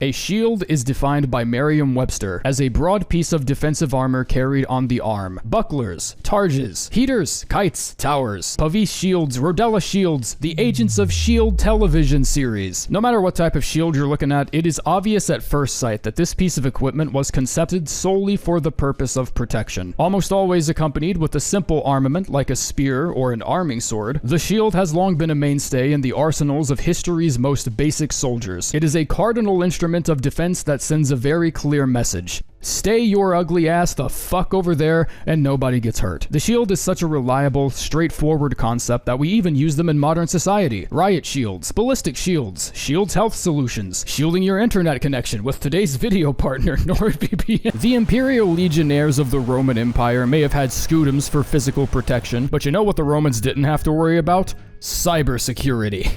A shield is defined by Merriam-Webster as a broad piece of defensive armor carried on the arm. Bucklers, targes, heaters, kites, towers, Pavis shields, Rodella shields, the Agents of S.H.I.E.L.D. television series. No matter what type of shield you're looking at, it is obvious at first sight that this piece of equipment was conceived solely for the purpose of protection. Almost always accompanied with a simple armament like a spear or an arming sword, the shield has long been a mainstay in the arsenals of history's most basic soldiers. It is a cardinal instrument of defense that sends a very clear message. Stay your ugly ass the fuck over there and nobody gets hurt. The shield is such a reliable, straightforward concept that we even use them in modern society. Riot shields, ballistic shields, shields health solutions, shielding your internet connection with today's video partner, NordVPN. The Imperial Legionnaires of the Roman Empire may have had scutums for physical protection, but you know what the Romans didn't have to worry about? Cybersecurity.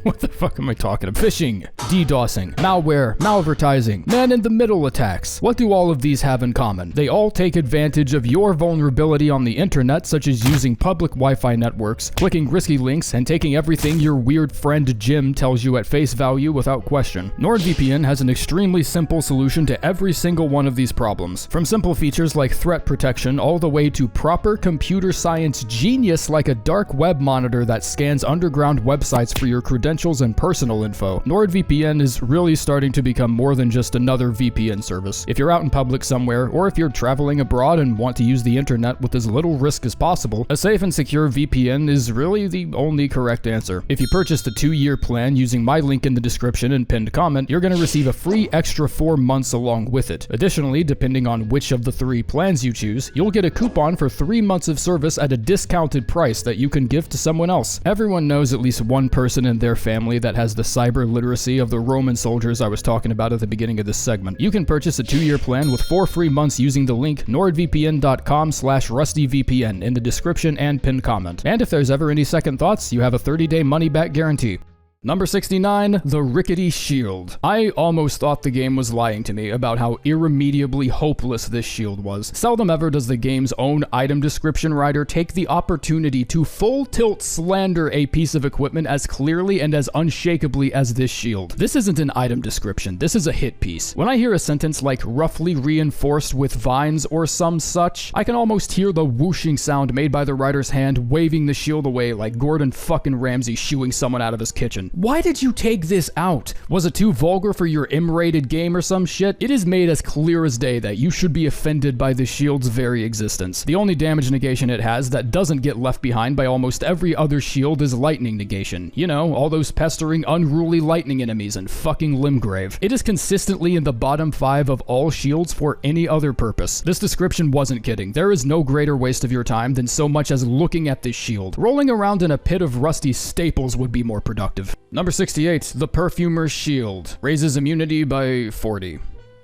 What the fuck am I talking about? Phishing, DDoSing, malware, malvertising, man-in-the-middle attacks. What do all of these have in common? They all take advantage of your vulnerability on the internet, such as using public Wi-Fi networks, clicking risky links, and taking everything your weird friend Jim tells you at face value without question. NordVPN has an extremely simple solution to every single one of these problems. From simple features like threat protection all the way to proper computer science genius like a dark web monitor that scans underground websites for your credentials and personal info. NordVPN is really starting to become more than just another VPN service. If you're out in public somewhere, or if you're traveling abroad and want to use the internet with as little risk as possible, a safe and secure VPN is really the only correct answer. If you purchased a 2-year plan using my link in the description and pinned comment, you're going to receive a free extra 4 months along with it. Additionally, depending on which of the 3 plans you choose, you'll get a coupon for 3 months of service at a discounted price that you can give to someone else. Everyone knows at least one person in their family that has the cyber literacy of the Roman soldiers I was talking about at the beginning of this segment. You can purchase a 2-year plan with 4 free months using the link nordvpn.com/rustyvpn in the description and pinned comment. And if there's ever any second thoughts, you have a 30-day money-back guarantee. Number 69, the Rickety Shield. I almost thought the game was lying to me about how irremediably hopeless this shield was. Seldom ever does the game's own item description writer take the opportunity to full tilt slander a piece of equipment as clearly and as unshakably as this shield. This isn't an item description, this is a hit piece. When I hear a sentence like roughly reinforced with vines or some such, I can almost hear the whooshing sound made by the writer's hand waving the shield away like Gordon fucking Ramsay shooing someone out of his kitchen. Why did you take this out? Was it too vulgar for your M-rated game or some shit? It is made as clear as day that you should be offended by the shield's very existence. The only damage negation it has that doesn't get left behind by almost every other shield is lightning negation. You know, all those pestering, unruly lightning enemies and fucking Limgrave. It is consistently in the bottom 5 of all shields for any other purpose. This description wasn't kidding. There is no greater waste of your time than so much as looking at this shield. Rolling around in a pit of rusty staples would be more productive. Number 68, the Perfumer Shield. Raises immunity by 40.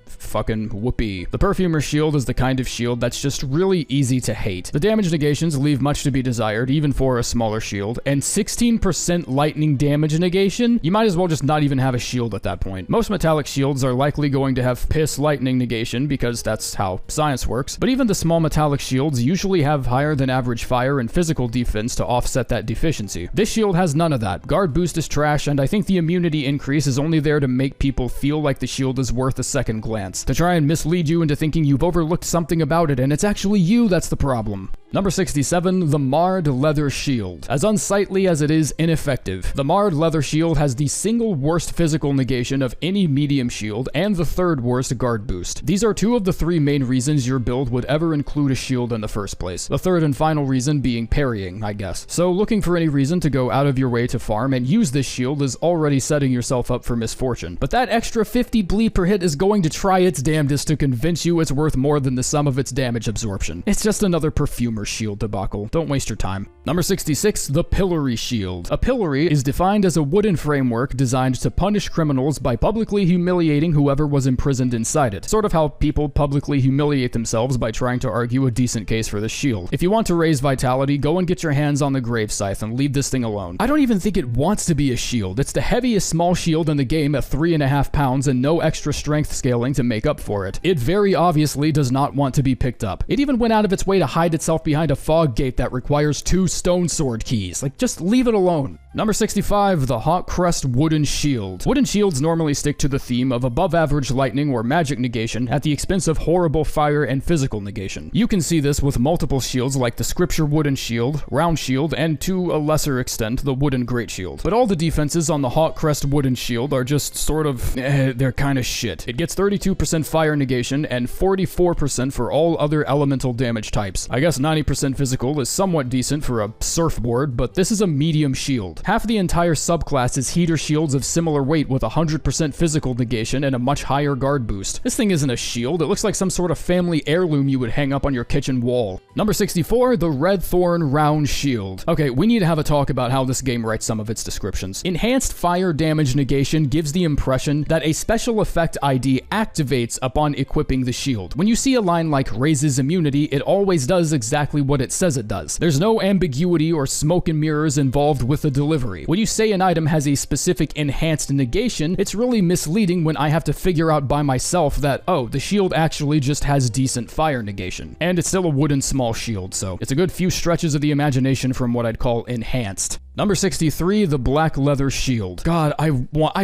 Fucking whoopee. The Perfumer Shield is the kind of shield that's just really easy to hate. The damage negations leave much to be desired, even for a smaller shield, and 16% lightning damage negation? You might as well just not even have a shield at that point. Most metallic shields are likely going to have piss lightning negation because that's how science works, but even the small metallic shields usually have higher than average fire and physical defense to offset that deficiency. This shield has none of that. Guard boost is trash, and I think the immunity increase is only there to make people feel like the shield is worth a second glance, to try and mislead you into thinking you've overlooked something about it and it's actually you that's the problem. Number 67, the Marred Leather Shield. As unsightly as it is ineffective, the Marred Leather Shield has the single worst physical negation of any medium shield and the 3rd worst guard boost. These are 2 of the 3 main reasons your build would ever include a shield in the first place. The 3rd and final reason being parrying, I guess. So looking for any reason to go out of your way to farm and use this shield is already setting yourself up for misfortune. But that extra 50 bleed per hit is going to try its damnedest to convince you it's worth more than the sum of its damage absorption. It's just another Perfumer Shield debacle. Don't waste your time. Number 66, the Pillory Shield. A pillory is defined as a wooden framework designed to punish criminals by publicly humiliating whoever was imprisoned inside it. Sort of how people publicly humiliate themselves by trying to argue a decent case for the shield. If you want to raise vitality, go and get your hands on the grave scythe and leave this thing alone. I don't even think it wants to be a shield. It's the heaviest small shield in the game at 3.5 pounds and no extra strength scaling to make up for it. It very obviously does not want to be picked up. It even went out of its way to hide itself behind a fog gate that requires 2 stone sword keys. Like, just leave it alone. Number 65, the Hawk Crest Wooden Shield. Wooden shields normally stick to the theme of above average lightning or magic negation at the expense of horrible fire and physical negation. You can see this with multiple shields like the Scripture Wooden Shield, Round Shield, and to a lesser extent, the Wooden Greatshield. But all the defenses on the Hawk Crest Wooden Shield are just sort of, they're kind of shit. It gets 32% fire negation and 44% for all other elemental damage types. I guess 90% physical is somewhat decent for a surfboard, but this is a medium shield. Half the entire subclass is heater shields of similar weight with 100% physical negation and a much higher guard boost. This thing isn't a shield, it looks like some sort of family heirloom you would hang up on your kitchen wall. Number 64, the Red Thorn Roundshield. Okay, we need to have a talk about how this game writes some of its descriptions. Enhanced fire damage negation gives the impression that a special effect ID activates upon equipping the shield. When you see a line like raises immunity, it always does exactly what it says it does. There's no ambiguity or smoke and mirrors involved with the delivery. When you say an item has a specific enhanced negation, it's really misleading when I have to figure out by myself that, oh, the shield actually just has decent fire negation. And it's still a wooden small shield, so it's a good few stretches of the imagination from what I'd call enhanced. Number 63, the Black Leather Shield. God, I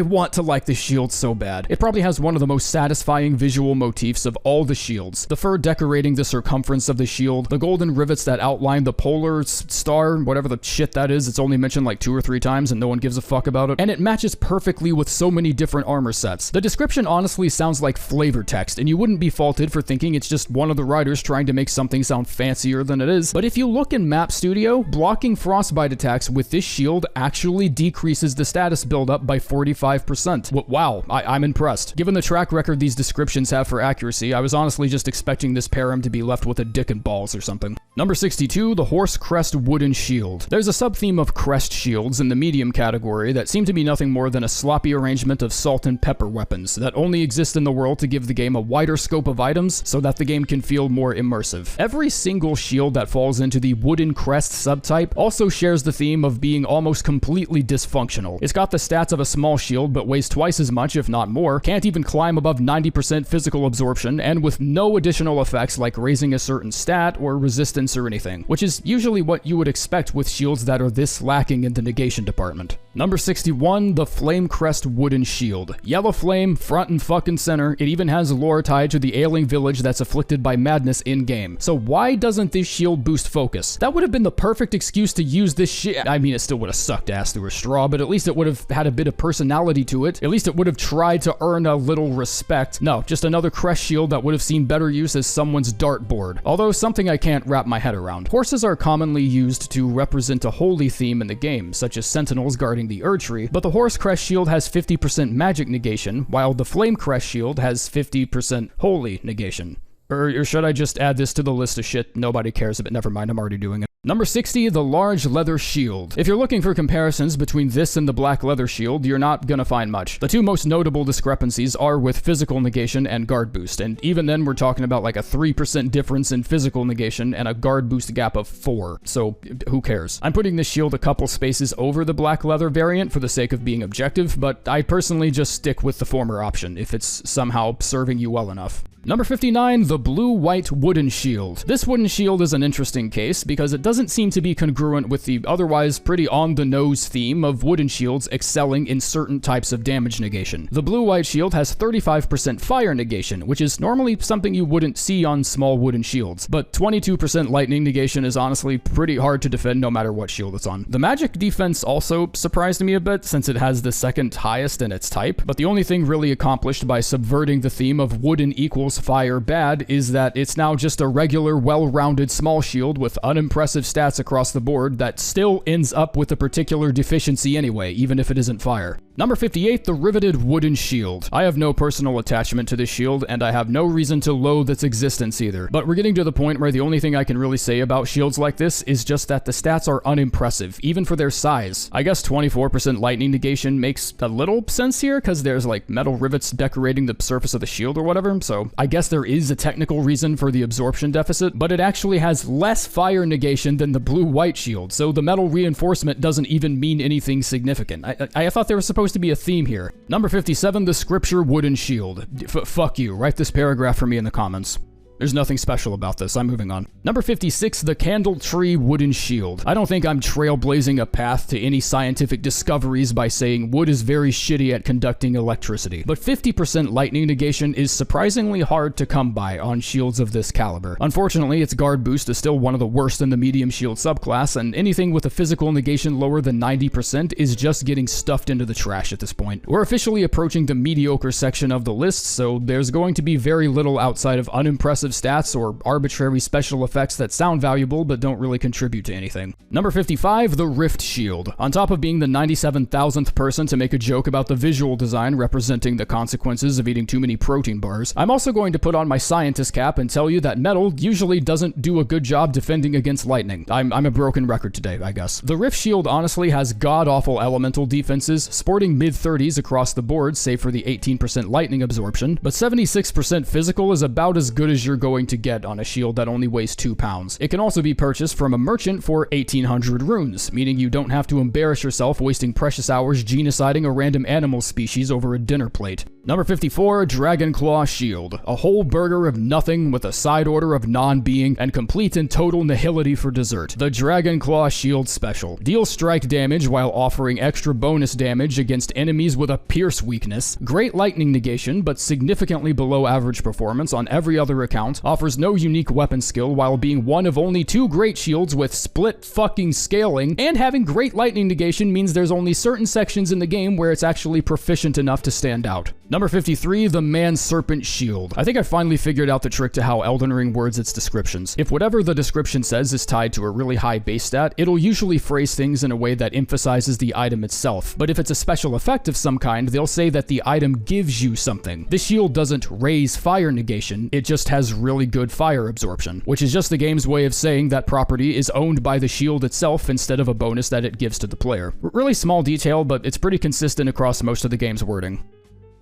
want to like this shield so bad. It probably has one of the most satisfying visual motifs of all the shields. The fur decorating the circumference of the shield, the golden rivets that outline the polar star, whatever the shit that is, it's only mentioned like 2 or 3 times and no one gives a fuck about it. And it matches perfectly with so many different armor sets. The description honestly sounds like flavor text, and you wouldn't be faulted for thinking it's just one of the writers trying to make something sound fancier than it is. But if you look in Map Studio, blocking frostbite attacks with this shield actually decreases the status buildup by 45%. Wow, I'm impressed. Given the track record these descriptions have for accuracy, I was honestly just expecting this param to be left with a dick and balls or something. Number 62, the Horse Crest Wooden Shield. There's a sub-theme of crest shields in the medium category that seem to be nothing more than a sloppy arrangement of salt and pepper weapons that only exist in the world to give the game a wider scope of items so that the game can feel more immersive. Every single shield that falls into the Wooden Crest subtype also shares the theme of being almost completely dysfunctional. It's got the stats of a small shield but weighs twice as much if not more, can't even climb above 90% physical absorption, and with no additional effects like raising a certain stat or resistance or anything, which is usually what you would expect with shields that are this lacking in the negation department. Number 61, the Flame Crest Wooden Shield. Yellow flame, front and fucking center. It even has lore tied to the ailing village that's afflicted by madness in-game. So why doesn't this shield boost focus? That would have been the perfect excuse to use this shit. I mean, it still would have sucked ass through a straw, but at least it would have had a bit of personality to it. At least it would have tried to earn a little respect. No, just another crest shield that would have seen better use as someone's dartboard. Although something I can't wrap my head around. Horses are commonly used to represent a holy theme in the game, such as sentinels guarding the Erdtree, but the Horse Crest Shield has 50% magic negation, while the Flame Crest Shield has 50% holy negation. Or should I just add this to the list of shit nobody cares about? Never mind, I'm already doing it. Number 60, the Large Leather Shield. If you're looking for comparisons between this and the Black Leather Shield, you're not gonna find much. The two most notable discrepancies are with physical negation and guard boost, and even then we're talking about like a 3% difference in physical negation and a guard boost gap of 4, so who cares? I'm putting this shield a couple spaces over the Black Leather variant for the sake of being objective, but I personally just stick with the former option if it's somehow serving you well enough. Number 59, the Blue-White Wooden Shield. This wooden shield is an interesting case because it doesn't seem to be congruent with the otherwise pretty on-the-nose theme of wooden shields excelling in certain types of damage negation. The Blue-White Shield has 35% fire negation, which is normally something you wouldn't see on small wooden shields, but 22% lightning negation is honestly pretty hard to defend no matter what shield it's on. The magic defense also surprised me a bit since it has the second highest in its type, but the only thing really accomplished by subverting the theme of wooden equals fire bad is that it's now just a regular well-rounded small shield with unimpressive stats across the board that still ends up with a particular deficiency anyway, even if it isn't fire. Number 58, the Riveted Wooden Shield. I have no personal attachment to this shield, and I have no reason to loathe its existence either. But we're getting to the point where the only thing I can really say about shields like this is just that the stats are unimpressive, even for their size. I guess 24% lightning negation makes a little sense here, because there's like metal rivets decorating the surface of the shield or whatever, so I guess there is a technical reason for the absorption deficit, but it actually has less fire negation than the Blue-White Shield, so the metal reinforcement doesn't even mean anything significant. I thought there was supposed to be a theme here. Number 57, the Scripture Wooden Shield. Fuck you. Write this paragraph for me in the comments. There's nothing special about this. I'm moving on. Number 56, the Candletree Wooden Shield. I don't think I'm trailblazing a path to any scientific discoveries by saying wood is very shitty at conducting electricity, but 50% lightning negation is surprisingly hard to come by on shields of this caliber. Unfortunately, its guard boost is still one of the worst in the medium shield subclass, and anything with a physical negation lower than 90% is just getting stuffed into the trash at this point. We're officially approaching the mediocre section of the list, so there's going to be very little outside of unimpressive stats or arbitrary special effects that sound valuable but don't really contribute to anything. Number 55, the Rift Shield. On top of being the 97,000th person to make a joke about the visual design representing the consequences of eating too many protein bars, I'm also going to put on my scientist cap and tell you that metal usually doesn't do a good job defending against lightning. I'm a broken record today, I guess. The Rift Shield honestly has god-awful elemental defenses, sporting mid-30s across the board, save for the 18% lightning absorption, but 76% physical is about as good as you're going to get on a shield that only weighs 2 pounds. It can also be purchased from a merchant for 1,800 runes, meaning you don't have to embarrass yourself wasting precious hours genociding a random animal species over a dinner plate. Number 54, Dragonclaw Shield. A whole burger of nothing with a side order of non-being and complete and total nihility for dessert. The Dragonclaw Shield Special. Deals strike damage while offering extra bonus damage against enemies with a pierce weakness. Great lightning negation, but significantly below average performance on every other account. Offers no unique weapon skill while being one of only 2 great shields with split fucking scaling, and having great lightning negation means there's only certain sections in the game where it's actually proficient enough to stand out. Number 53, the Man-Serpent Shield. I think I finally figured out the trick to how Elden Ring words its descriptions. If whatever the description says is tied to a really high base stat, it'll usually phrase things in a way that emphasizes the item itself. But if it's a special effect of some kind, they'll say that the item gives you something. This shield doesn't raise fire negation, it just has really good fire absorption, which is just the game's way of saying that property is owned by the shield itself instead of a bonus that it gives to the player. Really small detail, but it's pretty consistent across most of the game's wording.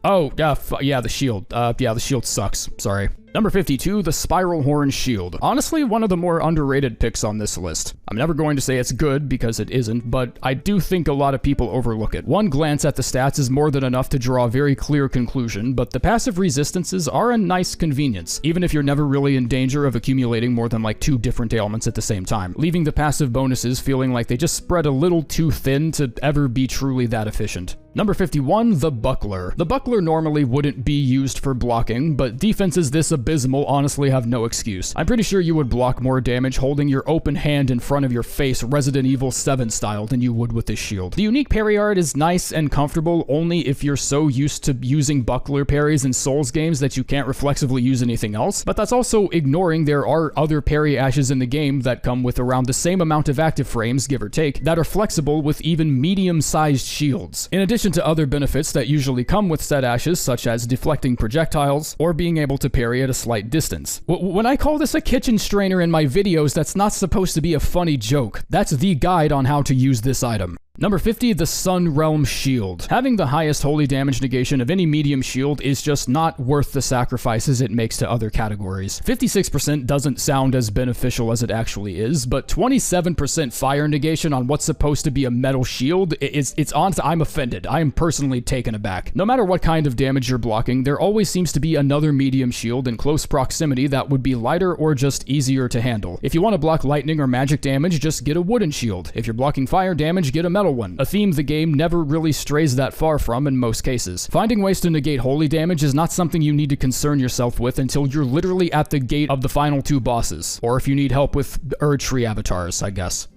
Oh, yeah, the shield. Yeah, the shield sucks. Sorry. Number 52, the Spiralhorn Shield. Honestly, one of the more underrated picks on this list. I'm never going to say it's good, because it isn't, but I do think a lot of people overlook it. One glance at the stats is more than enough to draw a very clear conclusion, but the passive resistances are a nice convenience, even if you're never really in danger of accumulating more than like 2 different ailments at the same time, leaving the passive bonuses feeling like they just spread a little too thin to ever be truly that efficient. Number 51, the Buckler. The Buckler normally wouldn't be used for blocking, but defenses this abysmal honestly have no excuse. I'm pretty sure you would block more damage holding your open hand in front of your face Resident Evil 7 style than you would with this shield. The unique parry art is nice and comfortable only if you're so used to using Buckler parries in Souls games that you can't reflexively use anything else, but that's also ignoring there are other parry ashes in the game that come with around the same amount of active frames, give or take, that are flexible with even medium-sized shields. In addition to other benefits that usually come with said ashes, such as deflecting projectiles or being able to parry at a slight distance. When I call this a kitchen strainer in my videos, that's not supposed to be a funny joke. That's the guide on how to use this item. Number 50, the Sun Realm Shield. Having the highest holy damage negation of any medium shield is just not worth the sacrifices it makes to other categories. 56% doesn't sound as beneficial as it actually is, but 27% fire negation on what's supposed to be a metal shield, it's honest, I'm offended. I am personally taken aback. No matter what kind of damage you're blocking, there always seems to be another medium shield in close proximity that would be lighter or just easier to handle. If you want to block lightning or magic damage, just get a wooden shield. If you're blocking fire damage, get a metal one, a theme the game never really strays that far from in most cases. Finding ways to negate holy damage is not something you need to concern yourself with until you're literally at the gate of the final 2 bosses, or if you need help with Erdtree avatars, I guess.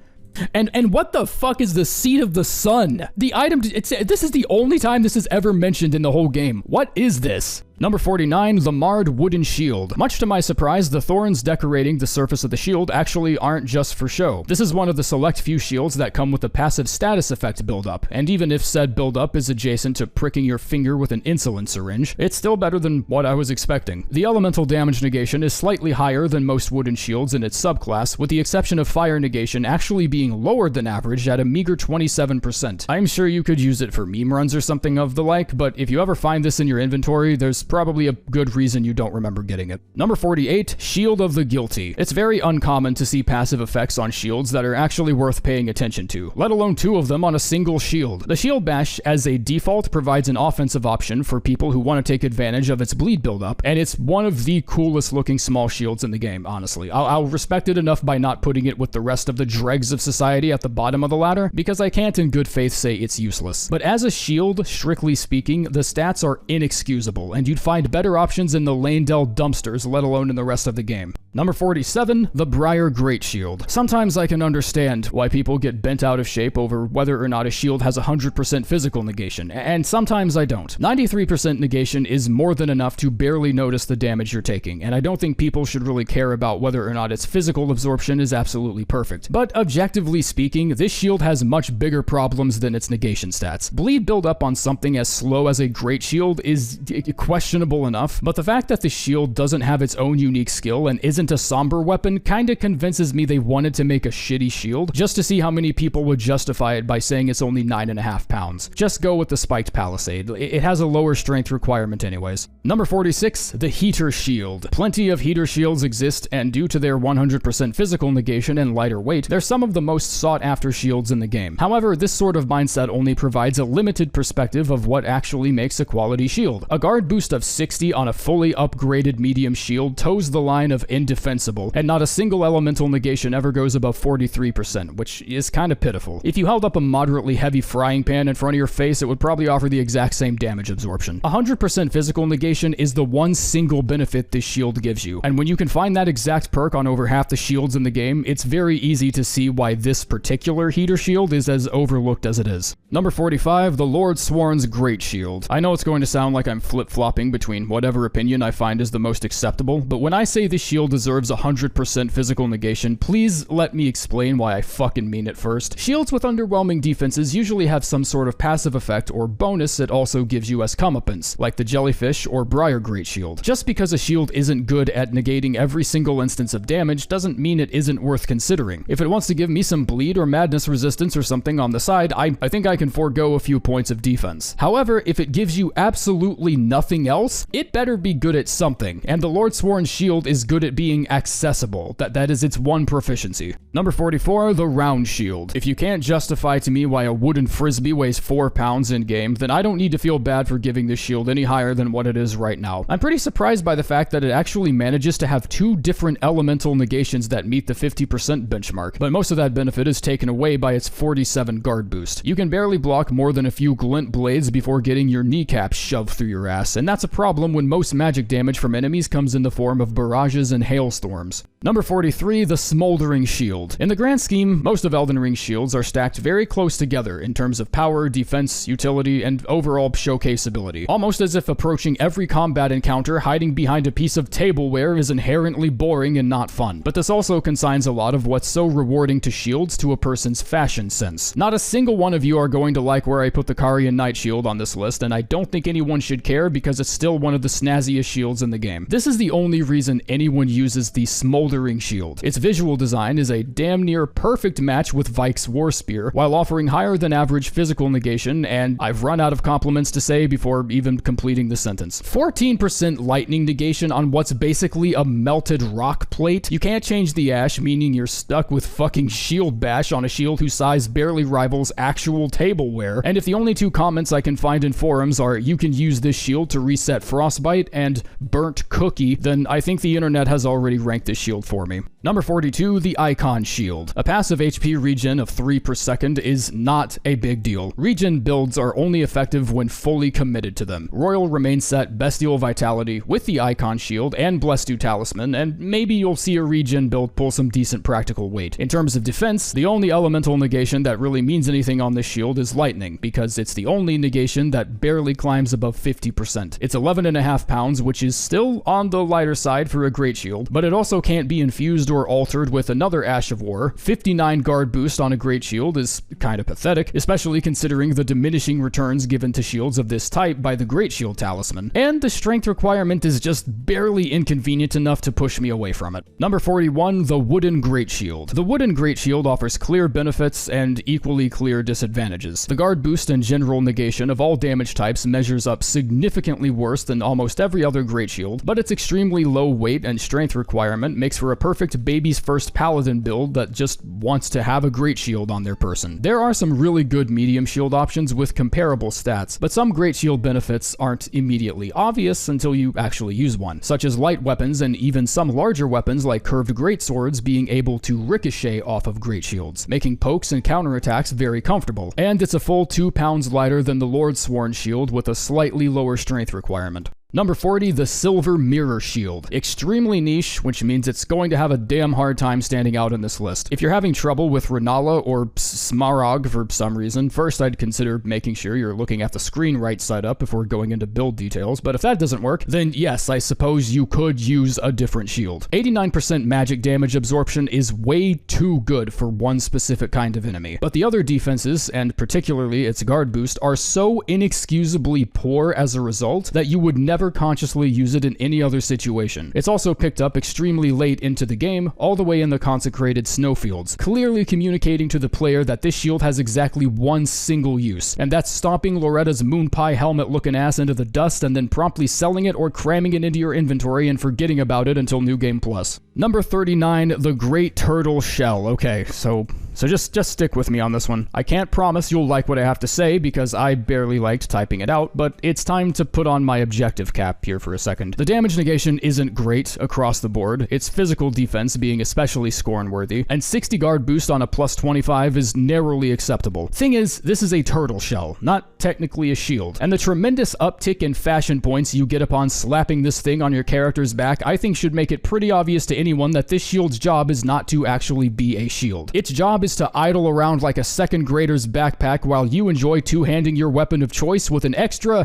And what the fuck is the Seed of the Sun? The item, this is the only time this is ever mentioned in the whole game. What is this? Number 49, the Marred Wooden Shield. Much to my surprise, the thorns decorating the surface of the shield actually aren't just for show. This is one of the select few shields that come with a passive status effect buildup, and even if said buildup is adjacent to pricking your finger with an insulin syringe, it's still better than what I was expecting. The elemental damage negation is slightly higher than most wooden shields in its subclass, with the exception of fire negation actually being lower than average at a meager 27%. I'm sure you could use it for meme runs or something of the like, but if you ever find this in your inventory, there's probably a good reason you don't remember getting it. Number 48, Shield of the Guilty. It's very uncommon to see passive effects on shields that are actually worth paying attention to, let alone 2 of them on a single shield. The Shield Bash, as a default, provides an offensive option for people who want to take advantage of its bleed buildup, and it's one of the coolest looking small shields in the game, honestly. I'll respect it enough by not putting it with the rest of the dregs of society at the bottom of the ladder, because I can't in good faith say it's useless. But as a shield, strictly speaking, the stats are inexcusable, and you'd find better options in the Lane Dell dumpsters, let alone in the rest of the game. Number 47, the Briar Greatshield. Sometimes I can understand why people get bent out of shape over whether or not a shield has 100% physical negation, and sometimes I don't. 93% negation is more than enough to barely notice the damage you're taking, and I don't think people should really care about whether or not its physical absorption is absolutely perfect. But objectively speaking, this shield has much bigger problems than its negation stats. Bleed buildup on something as slow as a Greatshield is questionable enough, but the fact that the shield doesn't have its own unique skill and isn't a somber weapon kinda convinces me they wanted to make a shitty shield just to see how many people would justify it by saying it's only 9.5 pounds. Just go with the spiked Palisade. It has a lower strength requirement anyways. Number 46, the Heater Shield. Plenty of heater shields exist, and due to their 100% physical negation and lighter weight, they're some of the most sought after shields in the game. However, this sort of mindset only provides a limited perspective of what actually makes a quality shield. A guard boost of 60 on a fully upgraded medium shield toes the line of indefensible, and not a single elemental negation ever goes above 43%, which is kinda pitiful. If you held up a moderately heavy frying pan in front of your face, it would probably offer the exact same damage absorption. 100% physical negation is the one single benefit this shield gives you, and when you can find that exact perk on over half the shields in the game, it's very easy to see why this particular heater shield is as overlooked as it is. Number 45, the Lordsworn's Greatshield. I know it's going to sound like I'm flip-flopping between whatever opinion I find is the most acceptable, but when I say this shield deserves 100% physical negation, please let me explain why I fucking mean it first. Shields with underwhelming defenses usually have some sort of passive effect or bonus it also gives you as comeuppance, like the Jellyfish or Briar Greatshield. Just because a shield isn't good at negating every single instance of damage doesn't mean it isn't worth considering. If it wants to give me some bleed or madness resistance or something on the side, I think I can forego a few points of defense. However, if it gives you absolutely nothing else, it better be good at something, and the Lordsworn Shield is good at being accessible. That is its one proficiency. Number 44, the Roundshield. If you can't justify to me why a wooden frisbee weighs 4 pounds in game, then I don't need to feel bad for giving this shield any higher than what it is right now. I'm pretty surprised by the fact that it actually manages to have 2 different elemental negations that meet the 50% benchmark, but most of that benefit is taken away by its 47 guard boost. You can barely block more than a few glint blades before getting your kneecaps shoved through your ass, and that's a problem when most magic damage from enemies comes in the form of barrages and hailstorms. Number 43, the Smoldering Shield. In the grand scheme, most of Elden Ring's shields are stacked very close together in terms of power, defense, utility, and overall showcase ability. Almost as if approaching every combat encounter hiding behind a piece of tableware is inherently boring and not fun. But this also consigns a lot of what's so rewarding to shields to a person's fashion sense. Not a single one of you are going to like where I put the Carian Knight Shield on this list, and I don't think anyone should care because it's still one of the snazziest shields in the game. This is the only reason anyone uses the Smoldering Shield. Its visual design is a damn near perfect match with Vike's War Spear, while offering higher than average physical negation, and I've run out of compliments to say before even completing the sentence. 14% lightning negation on what's basically a melted rock plate. You can't change the ash, meaning you're stuck with fucking shield bash on a shield whose size barely rivals actual tableware. And if the only 2 comments I can find in forums are "you can use this shield to reset frostbite" and "burnt cookie," then I think the internet has already ranked this shield for me. Number 42, the Icon Shield. A passive HP regen of 3 per second is not a big deal. Regen builds are only effective when fully committed to them. Royal remains set Bestial Vitality with the Icon Shield and Blessed You Talisman, and maybe you'll see a regen build pull some decent practical weight. In terms of defense, the only elemental negation that really means anything on this shield is Lightning, because it's the only negation that barely climbs above 50%. It's 11.5 pounds, which is still on the lighter side for a Greatshield, but it also can't be infused or altered with another Ash of War. 59 guard boost on a Greatshield is kinda pathetic, especially considering the diminishing returns given to shields of this type by the Greatshield Talisman, and the strength requirement is just barely inconvenient enough to push me away from it. Number 41, the Wooden Greatshield. The Wooden Greatshield offers clear benefits and equally clear disadvantages. The guard boost and general negation of all damage types measures up significantly worse than almost every other Greatshield, but its extremely low weight and strength requirement makes for a perfect baby's first paladin build that just wants to have a Greatshield on their person. There are some really good medium shield options with comparable stats, but some Greatshield benefits aren't immediately obvious until you actually use one, such as light weapons and even some larger weapons like curved greatswords being able to ricochet off of Greatshields, making pokes and counterattacks very comfortable. And it's a full 2 pounds lighter than the Lordsworn Shield with a slightly lower strength requirement. Number 40, the Silver Mirror Shield. Extremely niche, which means it's going to have a damn hard time standing out in this list. If you're having trouble with Renala or Smaragd for some reason, first I'd consider making sure you're looking at the screen right side up before going into build details, but if that doesn't work, then yes, I suppose you could use a different shield. 89% magic damage absorption is way too good for one specific kind of enemy, but the other defenses, and particularly its guard boost, are so inexcusably poor as a result that you would never consciously use it in any other situation. It's also picked up extremely late into the game, all the way in the consecrated snowfields, clearly communicating to the player that this shield has exactly one single use, and that's stomping Loretta's moon pie helmet looking ass into the dust and then promptly selling it or cramming it into your inventory and forgetting about it until New Game Plus. Number 39, the Great Turtle Shell. Okay, so just stick with me on this one. I can't promise you'll like what I have to say because I barely liked typing it out, but it's time to put on my objective cap here for a second. The damage negation isn't great across the board, its physical defense being especially scorn-worthy, and 60 guard boost on a plus 25 is narrowly acceptable. Thing is, this is a turtle shell, not technically a shield, and the tremendous uptick in fashion points you get upon slapping this thing on your character's back I think should make it pretty obvious to anyone that this shield's job is not to actually be a shield. Its job is to idle around like a second grader's backpack while you enjoy two-handing your weapon of choice with an extra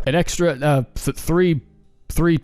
3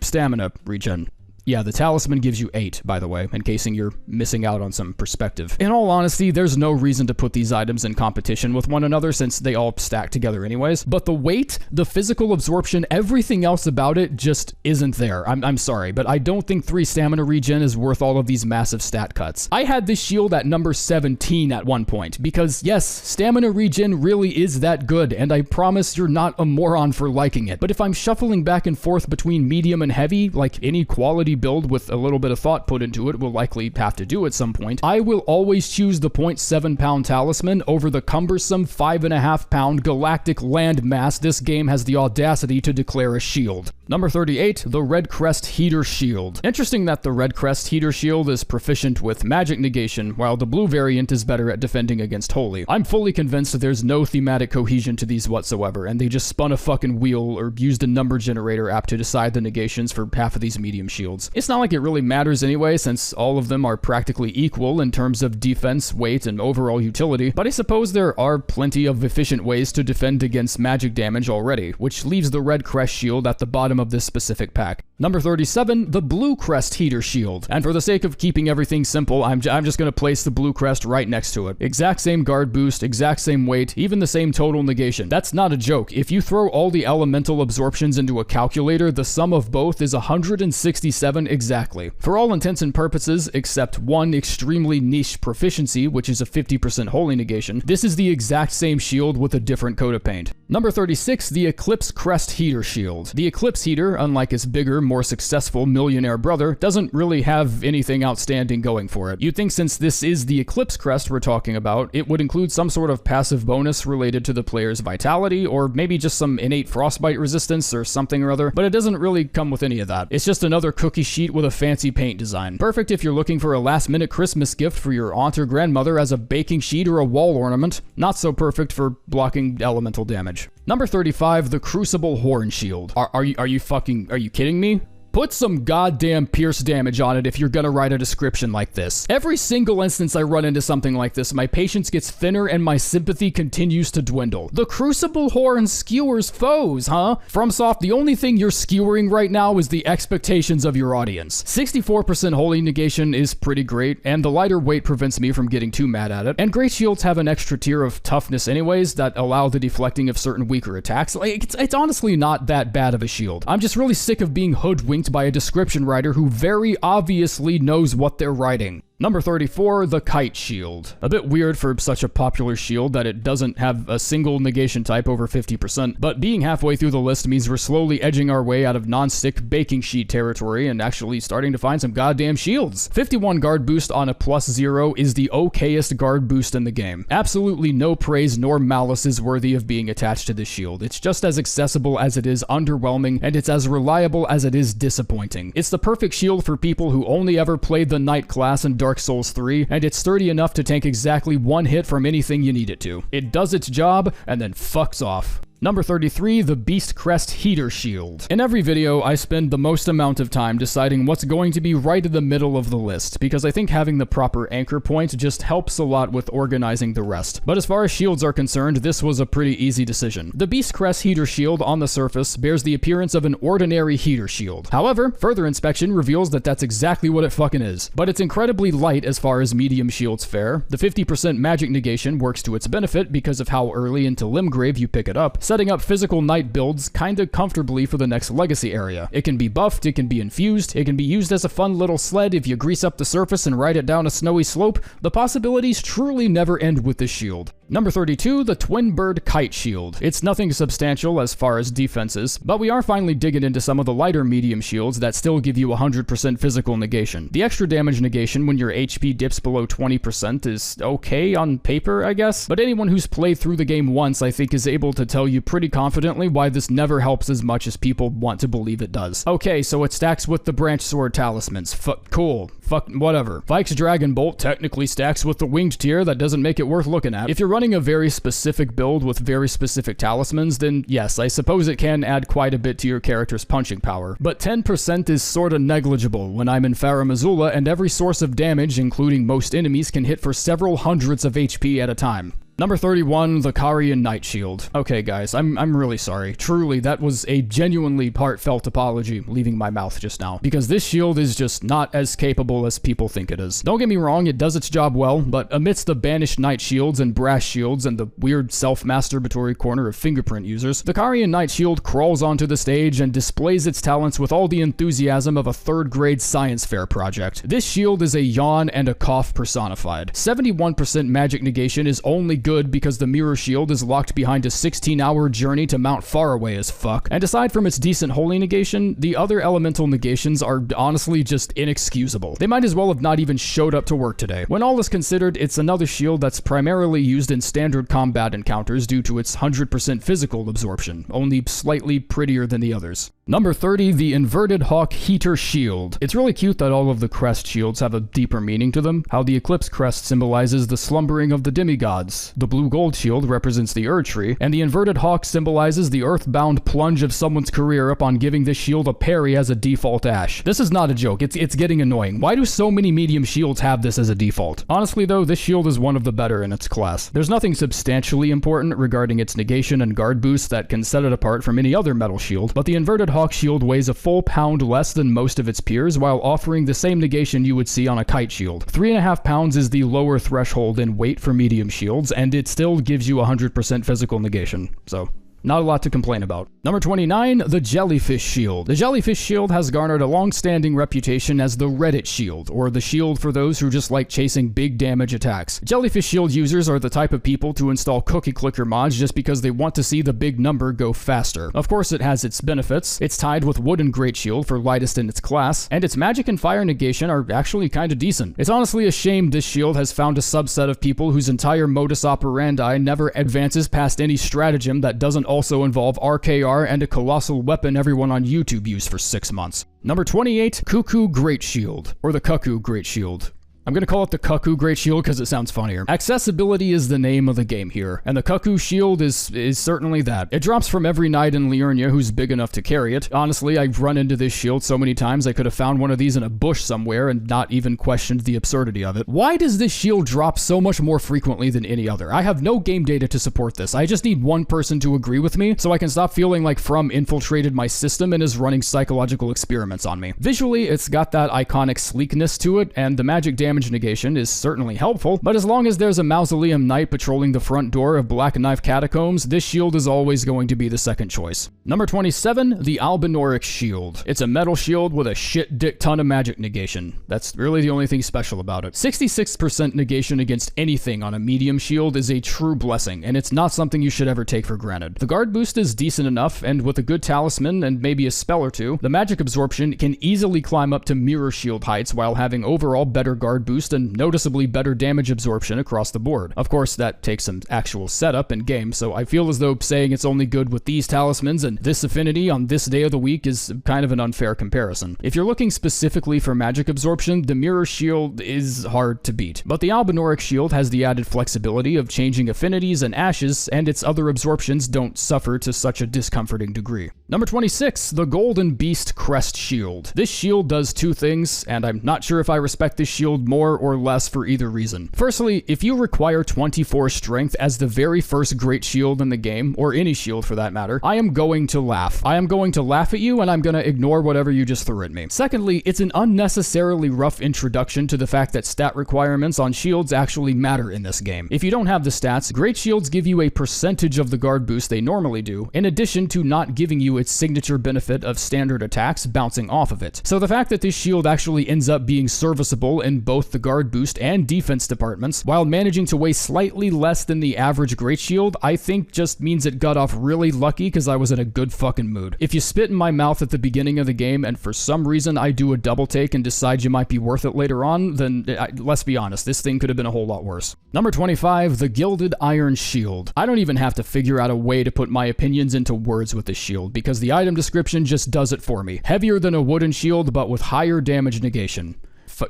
stamina regen. Yeah, the talisman gives you 8, by the way, in case you're missing out on some perspective. In all honesty, there's no reason to put these items in competition with one another since they all stack together anyways, but the weight, the physical absorption, everything else about it just isn't there. I'm sorry, but I don't think 3 stamina regen is worth all of these massive stat cuts. I had this shield at number 17 at one point, because yes, stamina regen really is that good, and I promise you're not a moron for liking it, but if I'm shuffling back and forth between medium and heavy, like any quality build with a little bit of thought put into it will likely have to do at some point, I will always choose the 0.7 pound talisman over the cumbersome 5.5 pound galactic land mass this game has the audacity to declare a shield. Number 38, the Red Crest Heater Shield. Interesting that the Red Crest Heater Shield is proficient with magic negation, while the blue variant is better at defending against holy. I'm fully convinced there's no thematic cohesion to these whatsoever, and they just spun a fucking wheel or used a number generator app to decide the negations for half of these medium shields. It's not like it really matters anyway, since all of them are practically equal in terms of defense, weight, and overall utility, but I suppose there are plenty of efficient ways to defend against magic damage already, which leaves the Red Crest Shield at the bottom of this specific pack. Number 37, the Blue Crest Heater Shield. And for the sake of keeping everything simple, I'm just going to place the Blue Crest right next to it. Exact same guard boost, exact same weight, even the same total negation. That's not a joke. If you throw all the elemental absorptions into a calculator, the sum of both is 167 exactly. For all intents and purposes, except one extremely niche proficiency, which is a 50% holy negation, this is the exact same shield with a different coat of paint. Number 36, the Eclipse Crest Heater Shield. The Eclipse Heater, unlike its bigger, more successful millionaire brother, doesn't really have anything outstanding going for it. You'd think since this is the Eclipse Crest we're talking about, it would include some sort of passive bonus related to the player's vitality, or maybe just some innate frostbite resistance or something or other, but it doesn't really come with any of that. It's just another cookie sheet with a fancy paint design. Perfect if you're looking for a last-minute Christmas gift for your aunt or grandmother as a baking sheet or a wall ornament. Not so perfect for blocking elemental damage. Number 35, the Crucible Hornshield. Are you kidding me? Put some goddamn pierce damage on it if you're gonna write a description like this. Every single instance I run into something like this, my patience gets thinner and my sympathy continues to dwindle. The Crucible Horn skewers foes, huh? FromSoft, the only thing you're skewering right now is the expectations of your audience. 64% holy negation is pretty great, and the lighter weight prevents me from getting too mad at it, and Greatshields have an extra tier of toughness anyways that allow the deflecting of certain weaker attacks. Like, it's honestly not that bad of a shield. I'm just really sick of being hoodwinked by a description writer who very obviously knows what they're writing. Number 34, the Kite Shield. A bit weird for such a popular shield that it doesn't have a single negation type over 50%, but being halfway through the list means we're slowly edging our way out of non-stick baking sheet territory and actually starting to find some goddamn shields. 51 guard boost on a +0 is the okayest guard boost in the game. Absolutely no praise nor malice is worthy of being attached to this shield. It's just as accessible as it is underwhelming, and it's as reliable as it is disappointing. It's the perfect shield for people who only ever played the Knight class in Dark Souls 3, and it's sturdy enough to tank exactly one hit from anything you need it to. It does its job, and then fucks off. Number 33, the Beast Crest Heater Shield. In every video, I spend the most amount of time deciding what's going to be right in the middle of the list, because I think having the proper anchor point just helps a lot with organizing the rest. But as far as shields are concerned, this was a pretty easy decision. The Beast Crest Heater Shield on the surface bears the appearance of an ordinary heater shield. However, further inspection reveals that that's exactly what it fucking is. But it's incredibly light as far as medium shields fare. The 50% magic negation works to its benefit because of how early into Limgrave you pick it up, setting up physical Knight builds kinda comfortably for the next legacy area. It can be buffed, it can be infused, it can be used as a fun little sled if you grease up the surface and ride it down a snowy slope. The possibilities truly never end with this shield. Number 32, the Twinbird Kite Shield. It's nothing substantial as far as defenses, but we are finally digging into some of the lighter medium shields that still give you 100% physical negation. The extra damage negation when your HP dips below 20% is okay on paper, I guess, but anyone who's played through the game once I think is able to tell you pretty confidently why this never helps as much as people want to believe it does. Okay, so it stacks with the Branch Sword talismans. Cool. Whatever. Vike's Dragon Bolt technically stacks with the Winged Tier. That doesn't make it worth looking at. If you're running a very specific build with very specific talismans, then yes, I suppose it can add quite a bit to your character's punching power. But 10% is sorta negligible when I'm in Farum Azula and every source of damage, including most enemies, can hit for several hundreds of HP at a time. Number 31, the Carian Knight Shield. Okay guys, I'm really sorry. Truly, that was a genuinely heartfelt apology leaving my mouth just now, because this shield is just not as capable as people think it is. Don't get me wrong, it does its job well, but amidst the banished Knight Shields and Brass Shields and the weird self-masturbatory corner of Fingerprint users, the Carian Knight Shield crawls onto the stage and displays its talents with all the enthusiasm of a third-grade science fair project. This shield is a yawn and a cough personified. 71% magic negation is only good because the Mirror Shield is locked behind a 16-hour journey to Mount Faraway as fuck. And aside from its decent holy negation, the other elemental negations are honestly just inexcusable. They might as well have not even showed up to work today. When all is considered, it's another shield that's primarily used in standard combat encounters due to its 100% physical absorption, only slightly prettier than the others. Number 30, the Inverted Hawk Heater Shield. It's really cute that all of the Crest shields have a deeper meaning to them. How the Eclipse crest symbolizes the slumbering of the demigods, the blue gold shield represents the Erdtree, and the Inverted Hawk symbolizes the earthbound plunge of someone's career upon giving this shield a parry as a default ash. This is not a joke, it's getting annoying. Why do so many medium shields have this as a default? Honestly though, this shield is one of the better in its class. There's nothing substantially important regarding its negation and guard boost that can set it apart from any other metal shield, but the Inverted Hawk Shield weighs a full pound less than most of its peers while offering the same negation you would see on a Kite Shield. 3.5 pounds is the lower threshold in weight for medium shields, and it still gives you 100% physical negation, so not a lot to complain about. Number 29, the Jellyfish Shield. The Jellyfish Shield has garnered a long-standing reputation as the Reddit Shield, or the shield for those who just like chasing big damage attacks. Jellyfish Shield users are the type of people to install cookie clicker mods just because they want to see the big number go faster. Of course, it has its benefits. It's tied with Wooden Greatshield for lightest in its class, and its magic and fire negation are actually kinda decent. It's honestly a shame this shield has found a subset of people whose entire modus operandi never advances past any stratagem that doesn't also involve RKR and a colossal weapon everyone on YouTube used for 6 months. Number 28, Cuckoo Greatshield, or the Cuckoo Greatshield. I'm gonna call it the Cuckoo Greatshield because it sounds funnier. Accessibility is the name of the game here, and the Cuckoo Shield is certainly that. It drops from every knight in Liurnia who's big enough to carry it. Honestly, I've run into this shield so many times I could have found one of these in a bush somewhere and not even questioned the absurdity of it. Why does this shield drop so much more frequently than any other? I have no game data to support this. I just need one person to agree with me so I can stop feeling like From infiltrated my system and is running psychological experiments on me. Visually, it's got that iconic sleekness to it, and the magic damage damage negation is certainly helpful, but as long as there's a Mausoleum Knight patrolling the front door of Black Knife Catacombs, this shield is always going to be the second choice. Number 27, the Albinauric Shield. It's a metal shield with a shit dick ton of magic negation. That's really the only thing special about it. 66% negation against anything on a medium shield is a true blessing, and it's not something you should ever take for granted. The guard boost is decent enough, and with a good talisman and maybe a spell or two, the magic absorption can easily climb up to mirror shield heights while having overall better guard boost and noticeably better damage absorption across the board. Of course, that takes some actual setup in game, so I feel as though saying it's only good with these talismans and this affinity on this day of the week is kind of an unfair comparison. If you're looking specifically for magic absorption, the mirror shield is hard to beat. But the Albinauric Shield has the added flexibility of changing affinities and ashes, and its other absorptions don't suffer to such a discomforting degree. Number 26, the Golden Beast Crest Shield. This shield does two things, and I'm not sure if I respect this shield more or less for either reason. Firstly, if you require 24 strength as the very first great shield in the game, or any shield for that matter, I am going to laugh. I am going to laugh at you, and I'm going to ignore whatever you just threw at me. Secondly, it's an unnecessarily rough introduction to the fact that stat requirements on shields actually matter in this game. If you don't have the stats, great shields give you a percentage of the guard boost they normally do, in addition to not giving you its signature benefit of standard attacks bouncing off of it. So the fact that this shield actually ends up being serviceable in both the guard boost and defense departments, while managing to weigh slightly less than the average great shield, I think just means it got off really lucky because I was in a good fucking mood. If you spit in my mouth at the beginning of the game and for some reason I do a double take and decide you might be worth it later on, then let's be honest, this thing could have been a whole lot worse. Number 25, the Gilded Iron Shield. I don't even have to figure out a way to put my opinions into words with this shield, because the item description just does it for me. Heavier than a wooden shield, but with higher damage negation.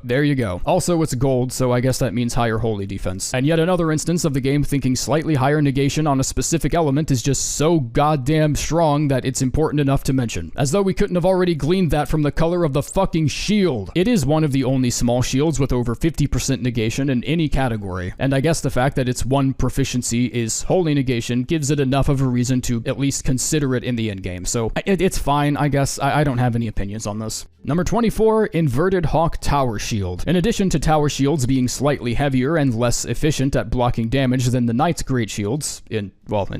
There you go. Also, it's gold, so I guess that means higher holy defense. And yet another instance of the game thinking slightly higher negation on a specific element is just so goddamn strong that it's important enough to mention. As though we couldn't have already gleaned that from the color of the fucking shield. It is one of the only small shields with over 50% negation in any category, and I guess the fact that its one proficiency is holy negation gives it enough of a reason to at least consider it in the endgame, so it's fine, I guess. I don't have any opinions on this. Number 24, Inverted Hawk Tower Shield. In addition to tower shields being slightly heavier and less efficient at blocking damage than the Knight's Great Shields, in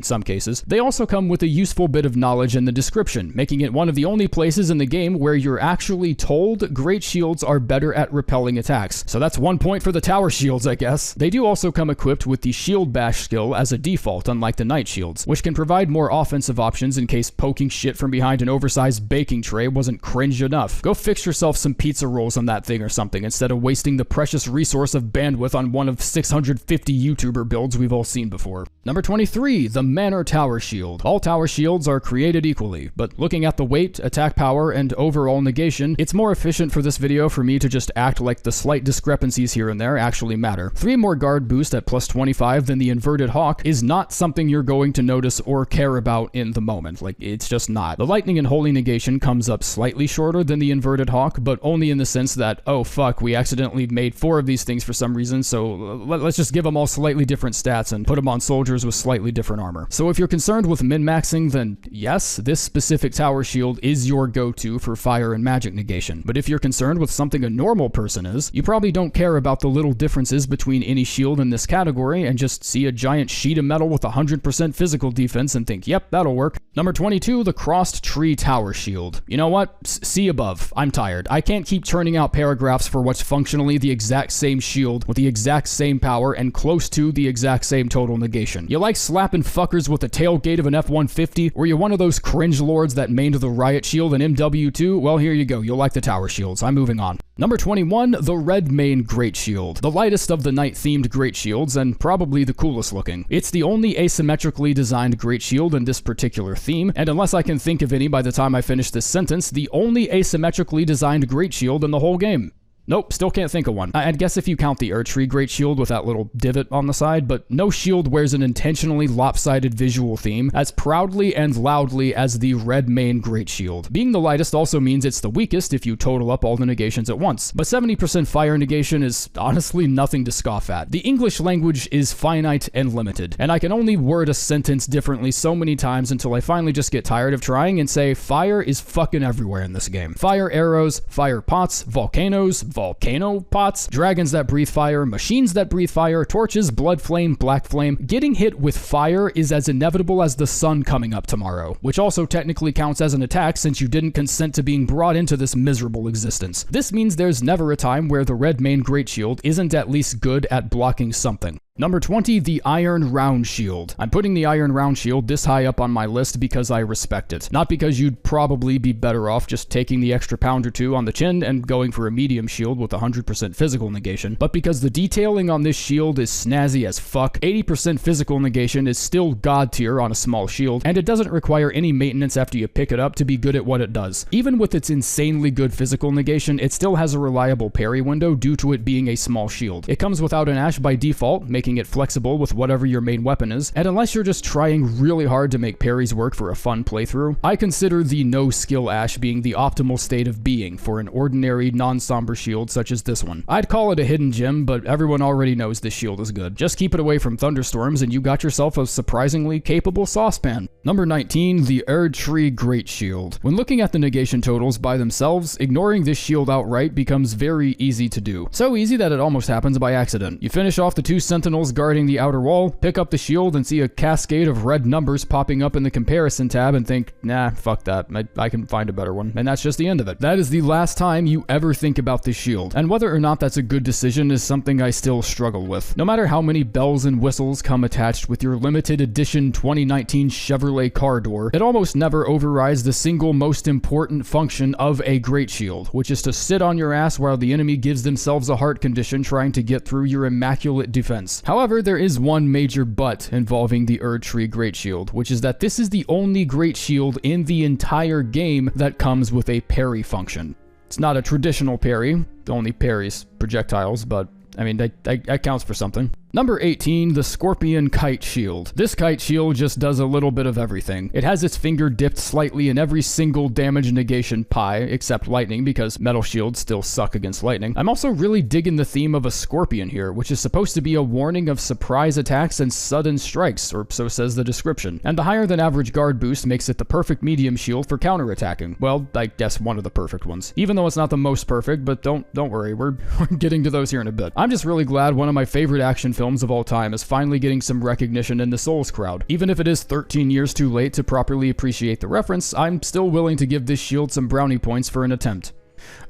some cases, they also come with a useful bit of knowledge in the description, making it one of the only places in the game where you're actually told Great Shields are better at repelling attacks. So that's 1 point for the tower shields, I guess. They do also come equipped with the Shield Bash skill as a default, unlike the Knight Shields, which can provide more offensive options in case poking shit from behind an oversized baking tray wasn't cringe enough. Go fix yourself some pizza rolls on that thing or something, instead of wasting the precious resource of bandwidth on one of 650 YouTuber builds we've all seen before. Number 23, the Manor Towershield. All tower shields are created equally, but looking at the weight, attack power, and overall negation, it's more efficient for this video for me to just act like the slight discrepancies here and there actually matter. 3 more guard boost at plus 25 than the Inverted Hawk is not something you're going to notice or care about in the moment. Like, it's just not. The lightning and holy negation comes up slightly shorter than the Inverted Hawk, but only in the sense that, oh fuck, we accidentally made 4 of these things for some reason, so let's just give them all slightly different stats and put them on soldiers with slightly different armor. So if you're concerned with min-maxing, then yes, this specific tower shield is your go-to for fire and magic negation. But if you're concerned with something a normal person is, you probably don't care about the little differences between any shield in this category and just see a giant sheet of metal with 100% physical defense and think, yep, that'll work. Number 22, the Crossed Tree Tower Shield. You know what? See above. I'm tired. I can't keep churning out paragraphs for what's functionally the exact same shield with the exact same power and close to the exact same total negation. You like slapping fuckers with the tailgate of an F-150? Or you one of those cringe lords that mained the Riot Shield and MW2? Well, here you go. You'll like the tower shields. I'm moving on. Number 21, the Redmane Greatshield. The lightest of the Knight-themed Great Shields, and probably the coolest looking. It's the only asymmetrically designed Great Shield in this particular theme, and unless I can think of any by the time I finish this sentence, the only asymmetrically designed Great Shield in the whole game. Nope, still can't think of one. I'd guess if you count the Erdtree Greatshield with that little divot on the side, but no shield wears an intentionally lopsided visual theme as proudly and loudly as the Redmane Greatshield. Being the lightest also means it's the weakest if you total up all the negations at once, but 70% fire negation is honestly nothing to scoff at. The English language is finite and limited, and I can only word a sentence differently so many times until I finally just get tired of trying and say fire is fucking everywhere in this game. Fire arrows, fire pots, volcanoes, volcano pots, dragons that breathe fire, machines that breathe fire, torches, blood flame, black flame. Getting hit with fire is as inevitable as the sun coming up tomorrow, which also technically counts as an attack since you didn't consent to being brought into this miserable existence. This means there's never a time where the Redmane Greatshield isn't at least good at blocking something. Number 20, the Iron Roundshield. I'm putting the Iron Roundshield this high up on my list because I respect it. Not because you'd probably be better off just taking the extra pound or two on the chin and going for a medium shield with 100% physical negation, but because the detailing on this shield is snazzy as fuck. 80% physical negation is still god tier on a small shield, and it doesn't require any maintenance after you pick it up to be good at what it does. Even with its insanely good physical negation, it still has a reliable parry window due to it being a small shield. It comes without an Ash by default, making it flexible with whatever your main weapon is, and unless you're just trying really hard to make parries work for a fun playthrough, I consider the no skill Ash being the optimal state of being for an ordinary non-somber shield such as this one. I'd call it a hidden gem, but everyone already knows this shield is good. Just keep it away from thunderstorms and you got yourself a surprisingly capable saucepan. Number 19, the Erdtree Greatshield. When looking at the negation totals by themselves, ignoring this shield outright becomes very easy to do. So easy that it almost happens by accident. You finish off the 2 sentinels guarding the outer wall, pick up the shield and see a cascade of red numbers popping up in the comparison tab and think, nah, fuck that, I can find a better one. And that's just the end of it. That is the last time you ever think about this shield. And whether or not that's a good decision is something I still struggle with. No matter how many bells and whistles come attached with your limited edition 2019 Chevrolet car door, it almost never overrides the single most important function of a Greatshield, which is to sit on your ass while the enemy gives themselves a heart condition trying to get through your immaculate defense. However, there is one major but involving the Erdtree Greatshield, which is that this is the only Greatshield in the entire game that comes with a parry function. It's not a traditional parry, it only parries projectiles, but I mean, that counts for something. Number 18, the Scorpion Kite Shield. This Kite Shield just does a little bit of everything. It has its finger dipped slightly in every single damage negation pie, except lightning, because metal shields still suck against lightning. I'm also really digging the theme of a scorpion here, which is supposed to be a warning of surprise attacks and sudden strikes, or so says the description. And the higher than average guard boost makes it the perfect medium shield for counterattacking. Well, I guess one of the perfect ones. Even though it's not the most perfect, but don't worry, we're getting to those here in a bit. I'm just really glad one of my favorite action films of all time is finally getting some recognition in the Souls crowd. Even if it is 13 years too late to properly appreciate the reference, I'm still willing to give this shield some brownie points for an attempt.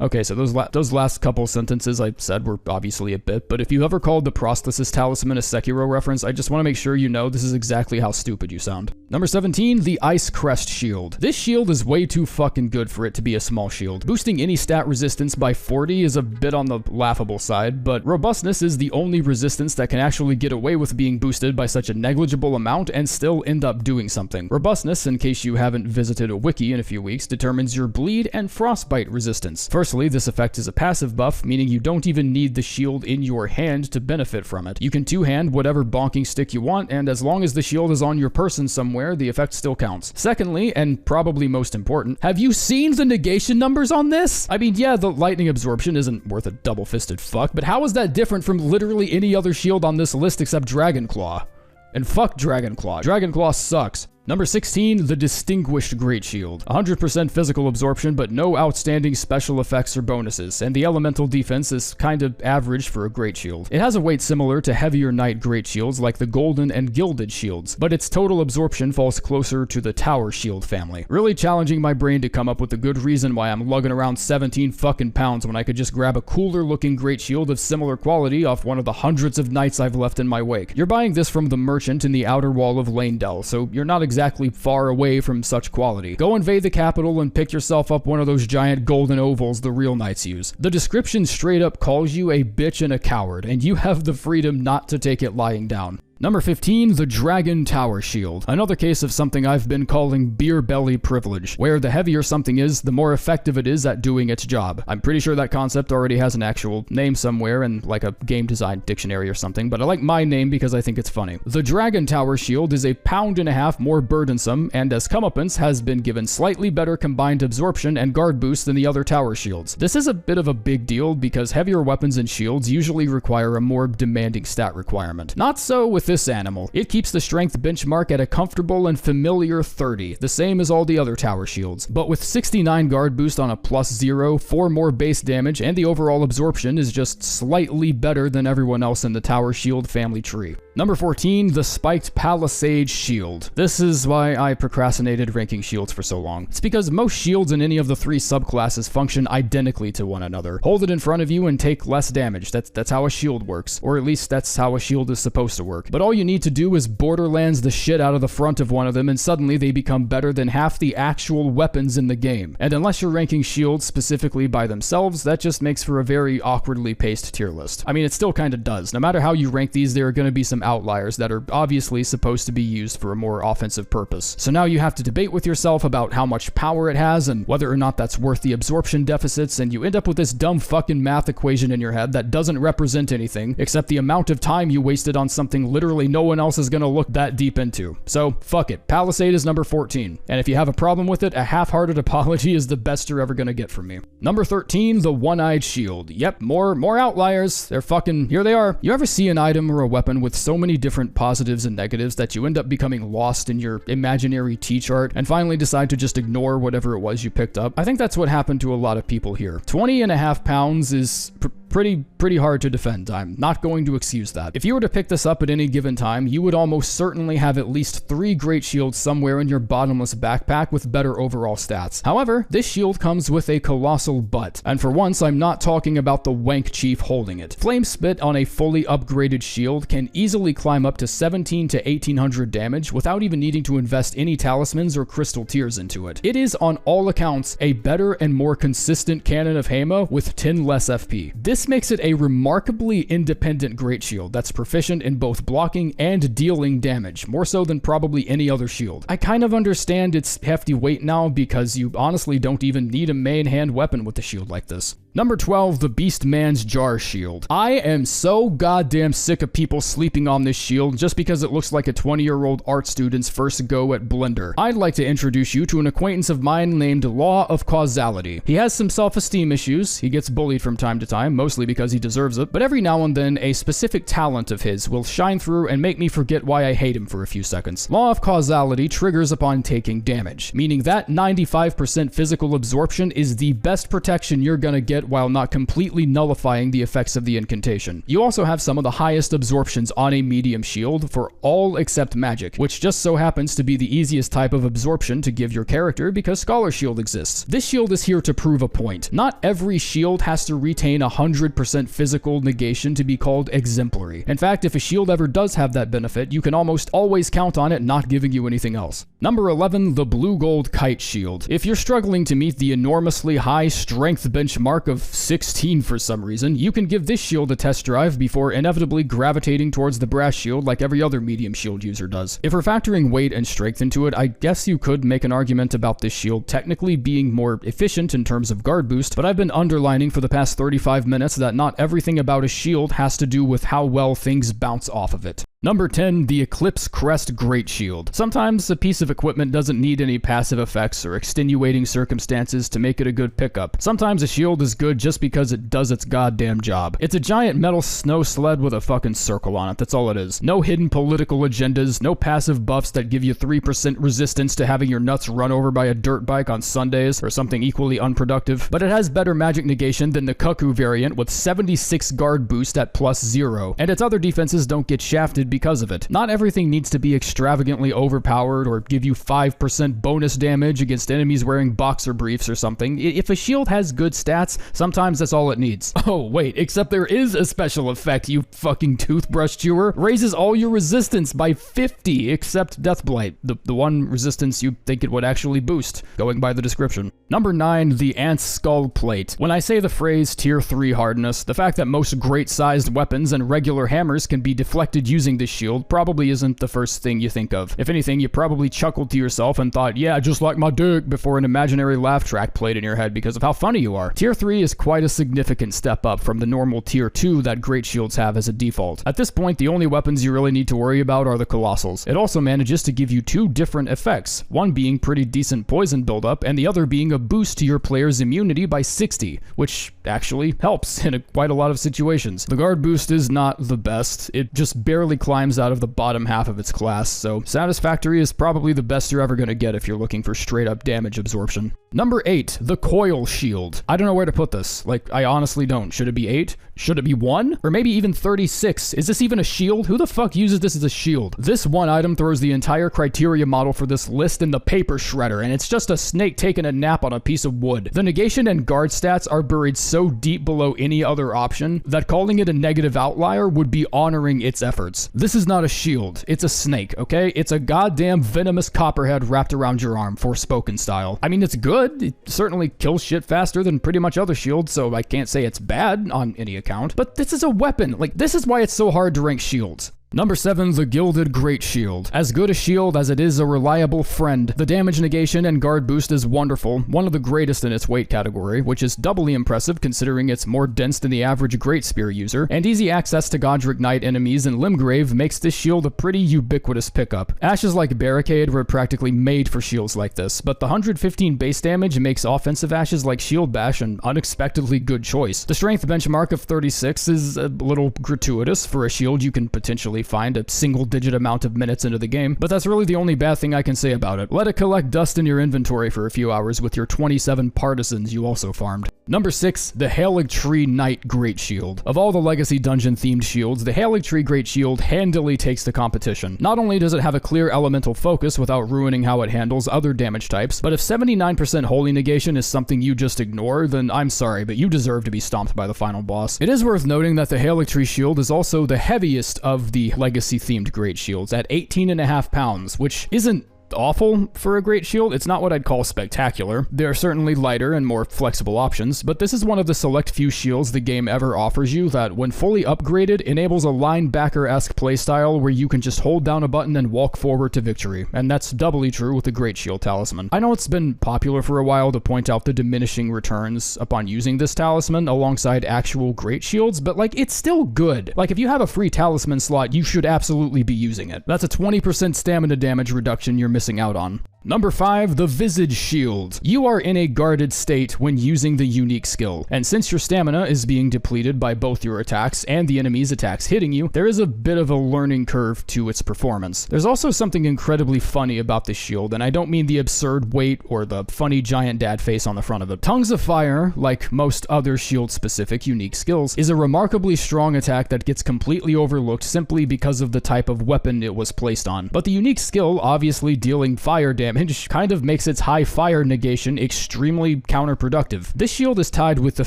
Okay, so those last couple sentences I said were obviously a bit, but if you ever called the Prosthesis Talisman a Sekiro reference, I just want to make sure you know this is exactly how stupid you sound. Number 17, the Ice Crest Shield. This shield is way too fucking good for it to be a small shield. Boosting any stat resistance by 40 is a bit on the laughable side, but robustness is the only resistance that can actually get away with being boosted by such a negligible amount and still end up doing something. Robustness, in case you haven't visited a wiki in a few weeks, determines your bleed and frostbite resistance. Firstly, this effect is a passive buff, meaning you don't even need the shield in your hand to benefit from it. You can two-hand whatever bonking stick you want, and as long as the shield is on your person somewhere, the effect still counts. Secondly, and probably most important, have you seen the negation numbers on this? I mean, yeah, the lightning absorption isn't worth a double-fisted fuck, but how is that different from literally any other shield on this list except Dragonclaw? And fuck Dragonclaw. Dragonclaw sucks. Number 16, the Distinguished Greatshield. 100% physical absorption, but no outstanding special effects or bonuses, and the elemental defense is kind of average for a Greatshield. It has a weight similar to heavier Knight Greatshields like the Golden and Gilded Shields, but its total absorption falls closer to the Tower Shield family. Really challenging my brain to come up with a good reason why I'm lugging around 17 fucking pounds when I could just grab a cooler looking Greatshield of similar quality off one of the hundreds of knights I've left in my wake. You're buying this from the merchant in the outer wall of Lanedell, so you're not exactly far away from such quality. Go invade the capital and pick yourself up one of those giant golden ovals the real knights use. The description straight up calls you a bitch and a coward, and you have the freedom not to take it lying down. Number 15, the Dragon Towershield. Another case of something I've been calling beer belly privilege, where the heavier something is, the more effective it is at doing its job. I'm pretty sure that concept already has an actual name somewhere in like a game design dictionary or something, but I like my name because I think it's funny. The Dragon Towershield is a pound-and-a-half more burdensome, and as comeuppance has been given slightly better combined absorption and guard boost than the other tower shields. This is a bit of a big deal because heavier weapons and shields usually require a more demanding stat requirement. Not so with with this animal. It keeps the strength benchmark at a comfortable and familiar 30, the same as all the other tower shields. But with 69 guard boost on a +0, 4 more base damage, and the overall absorption is just slightly better than everyone else in the tower shield family tree. Number 14, the spiked Palisade Shield. This is why I procrastinated ranking shields for so long. It's because most shields in any of the 3 subclasses function identically to one another. Hold it in front of you and take less damage. That's how a shield works, or at least that's how a shield is supposed to work. But all you need to do is Borderlands the shit out of the front of one of them, and suddenly they become better than half the actual weapons in the game. And unless you're ranking shields specifically by themselves, that just makes for a very awkwardly paced tier list. I mean, it still kind of does. No matter how you rank these, there are going to be some outliers that are obviously supposed to be used for a more offensive purpose. So now you have to debate with yourself about how much power it has and whether or not that's worth the absorption deficits, and you end up with this dumb fucking math equation in your head that doesn't represent anything except the amount of time you wasted on something literally no one else is going to look that deep into. So fuck it. Palisade is number 14. And if you have a problem with it, a half-hearted apology is the best you're ever going to get from me. Number 13, the One-Eyed Shield. Yep, more outliers. They're fucking, here they are. You ever see an item or a weapon with so many different positives and negatives that you end up becoming lost in your imaginary T-chart and finally decide to just ignore whatever it was you picked up? I think that's what happened to a lot of people here. 20.5 pounds is pretty hard to defend. I'm not going to excuse that. If you were to pick this up at any given time, you would almost certainly have at least 3 great shields somewhere in your bottomless backpack with better overall stats. However, this shield comes with a colossal butt, and for once I'm not talking about the wank chief holding it. Flame Spit on a fully upgraded shield can easily climb up to 17 to 1800 damage without even needing to invest any talismans or crystal tears into it. It is on all accounts a better and more consistent cannon of Hema with 10 less FP. This makes it a remarkably independent great shield that's proficient in both blocking and dealing damage, more so than probably any other shield. I kind of understand its hefty weight now because you honestly don't even need a main hand weapon with a shield like this. Number 12, the Beastman's Jar Shield. I am so goddamn sick of people sleeping on this shield just because it looks like a 20-year-old art student's first go at Blender. I'd like to introduce you to an acquaintance of mine named Law of Causality. He has some self-esteem issues, he gets bullied from time to time, mostly because he deserves it, but every now and then a specific talent of his will shine through and make me forget why I hate him for a few seconds. Law of Causality triggers upon taking damage, meaning that 95% physical absorption is the best protection you're gonna get while not completely nullifying the effects of the incantation. You also have some of the highest absorptions on a medium shield for all except magic, which just so happens to be the easiest type of absorption to give your character because Scholar Shield exists. This shield is here to prove a point. Not every shield has to retain 100% physical negation to be called exemplary. In fact, if a shield ever does have that benefit, you can almost always count on it not giving you anything else. Number 11, the Blue Gold Kite Shield. If you're struggling to meet the enormously high strength benchmark of 16 for some reason, you can give this shield a test drive before inevitably gravitating towards the Brass Shield like every other medium shield user does. If we're factoring weight and strength into it, I guess you could make an argument about this shield technically being more efficient in terms of guard boost, but I've been underlining for the past 35 minutes that not everything about a shield has to do with how well things bounce off of it. Number 10, the Eclipse Crest Greatshield. Sometimes a piece of equipment doesn't need any passive effects or extenuating circumstances to make it a good pickup. Sometimes a shield is good just because it does its goddamn job. It's a giant metal snow sled with a fucking circle on it, that's all it is. No hidden political agendas, no passive buffs that give you 3% resistance to having your nuts run over by a dirt bike on Sundays or something equally unproductive, but it has better magic negation than the Cuckoo variant with 76 guard boost at +0, and its other defenses don't get shafted because of it. Not everything needs to be extravagantly overpowered or give you 5% bonus damage against enemies wearing boxer briefs or something. If a shield has good stats, sometimes that's all it needs. Oh wait, except there is a special effect, you fucking toothbrush chewer. Raises all your resistance by 50 except Deathblight, the one resistance you think it would actually boost, going by the description. Number 9, the Ant's Skull Plate. When I say the phrase tier 3 hardness, the fact that most great-sized weapons and regular hammers can be deflected using this shield probably isn't the first thing you think of. If anything, you probably chuckled to yourself and thought, yeah, just like my dick, before an imaginary laugh track played in your head because of how funny you are. Tier 3 is quite a significant step up from the normal tier 2 that great shields have as a default. At this point, the only weapons you really need to worry about are the Colossals. It also manages to give you 2 different effects, one being pretty decent poison buildup, and the other being a boost to your player's immunity by 60, which actually helps in quite a lot of situations. The guard boost is not the best, it just barely climbs out of the bottom half of its class, so Satisfactory is probably the best you're ever going to get if you're looking for straight up damage absorption. Number 8, the Coil Shield. I don't know where to put this. Like, I honestly don't. Should it be 8? Should it be 1? Or maybe even 36? Is this even a shield? Who the fuck uses this as a shield? This one item throws the entire criteria model for this list in the paper shredder, and it's just a snake taking a nap on a piece of wood. The negation and guard stats are buried so deep below any other option that calling it a negative outlier would be honoring its efforts. This is not a shield. It's a snake, okay? It's a goddamn venomous copperhead wrapped around your arm, Forspoken style. I mean, it's good. It certainly kills shit faster than pretty much other shields, so I can't say it's bad on any account. But this is a weapon. Like, this is why it's so hard to rank shields. Number 7, the Gilded Greatshield. As good a shield as it is a reliable friend, the damage negation and guard boost is wonderful, one of the greatest in its weight category, which is doubly impressive considering it's more dense than the average Great Spear user, and easy access to Godric Knight enemies in Limgrave makes this shield a pretty ubiquitous pickup. Ashes like Barricade were practically made for shields like this, but the 115 base damage makes offensive ashes like Shield Bash an unexpectedly good choice. The strength benchmark of 36 is a little gratuitous for a shield you can potentially find a single-digit amount of minutes into the game, but that's really the only bad thing I can say about it. Let it collect dust in your inventory for a few hours with your 27 partisans you also farmed. Number 6, the Haligtree Knight Greatshield. Of all the legacy dungeon-themed shields, the Haligtree Greatshield handily takes the competition. Not only does it have a clear elemental focus without ruining how it handles other damage types, but if 79% holy negation is something you just ignore, then I'm sorry, but you deserve to be stomped by the final boss. It is worth noting that the Haligtree Shield is also the heaviest of the legacy-themed great shields at 18.5 pounds, which isn't awful for a great shield. It's not what I'd call spectacular. There are certainly lighter and more flexible options, but this is one of the select few shields the game ever offers you that, when fully upgraded, enables a linebacker-esque playstyle where you can just hold down a button and walk forward to victory, and that's doubly true with the Great Shield Talisman. I know it's been popular for a while to point out the diminishing returns upon using this talisman alongside actual great shields, but like, it's still good. Like, if you have a free talisman slot, you should absolutely be using it. That's a 20% stamina damage reduction you're missing out on. Number 5, the Visage Shield. You are in a guarded state when using the unique skill, and since your stamina is being depleted by both your attacks and the enemy's attacks hitting you, there is a bit of a learning curve to its performance. There's also something incredibly funny about this shield, and I don't mean the absurd weight or the funny giant dad face on the front of it. Tongues of Fire, like most other shield-specific unique skills, is a remarkably strong attack that gets completely overlooked simply because of the type of weapon it was placed on. But the unique skill, obviously dealing fire damage, kind of makes its high fire negation extremely counterproductive. This shield is tied with the